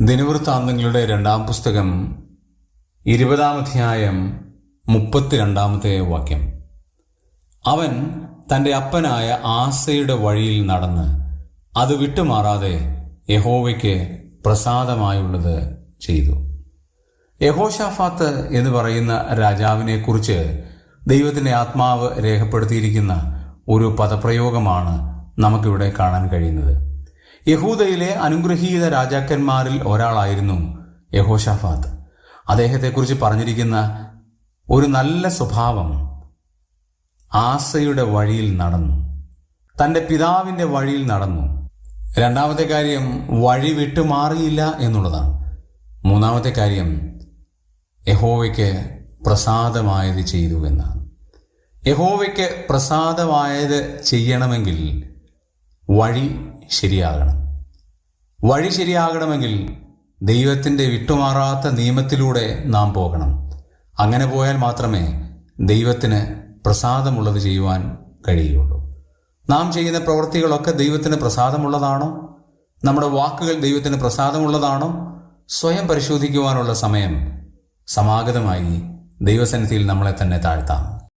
ദിനവൃത്താന്തങ്ങളുടെ 2-ാം പുസ്തകം 20-ാം അധ്യായം 32-ാമത്തെ വാക്യം. അവൻ തൻ്റെ അപ്പനായ ആസയുടെ വഴിയിൽ നടന്ന് അത് വിട്ടുമാറാതെ യഹോവയ്ക്ക് പ്രസാദമായുള്ളത് ചെയ്തു. യഹോശാഫാത്ത് എന്ന് പറയുന്ന രാജാവിനെ കുറിച്ച് ദൈവത്തിൻ്റെ ആത്മാവ് രേഖപ്പെടുത്തിയിരിക്കുന്ന ഒരു പദപ്രയോഗമാണ് നമുക്കിവിടെ കാണാൻ കഴിയുന്നത്. യഹൂദയിലെ അനുഗ്രഹീത രാജാക്കന്മാരിൽ ഒരാളായിരുന്നു യഹോശാഫാത്ത്. അദ്ദേഹത്തെക്കുറിച്ച് പറഞ്ഞിരിക്കുന്ന ഒരു നല്ല സ്വഭാവം, ആസയുടെ വഴിയിൽ നടന്നു, തൻ്റെ പിതാവിൻ്റെ വഴിയിൽ നടന്നു. രണ്ടാമത്തെ കാര്യം, വഴി വിട്ടുമാറിയില്ല എന്നുള്ളതാണ്. മൂന്നാമത്തെ കാര്യം, യഹോവയ്ക്ക് പ്രസാദമായത് ചെയ്തു എന്നാണ്. യഹോവയ്ക്ക് പ്രസാദമായത് ചെയ്യണമെങ്കിൽ വഴി ശരിയാകണം. വഴി ശരിയാകണമെങ്കിൽ ദൈവത്തിൻ്റെ വിട്ടുമാറാത്ത നിയമത്തിലൂടെ നാം പോകണം. അങ്ങനെ പോയാൽ മാത്രമേ ദൈവത്തിന് പ്രസാദമുള്ളത് ചെയ്യുവാൻ കഴിയുള്ളൂ. നാം ചെയ്യുന്ന പ്രവൃത്തികളൊക്കെ ദൈവത്തിന് പ്രസാദമുള്ളതാണോ? നമ്മുടെ വാക്കുകൾ ദൈവത്തിന് പ്രസാദമുള്ളതാണോ? സ്വയം പരിശോധിക്കുവാനുള്ള സമയം സമാഗതമായി ദൈവസന്നിധിയിൽ നമ്മളെ തന്നെ താഴ്ത്താം.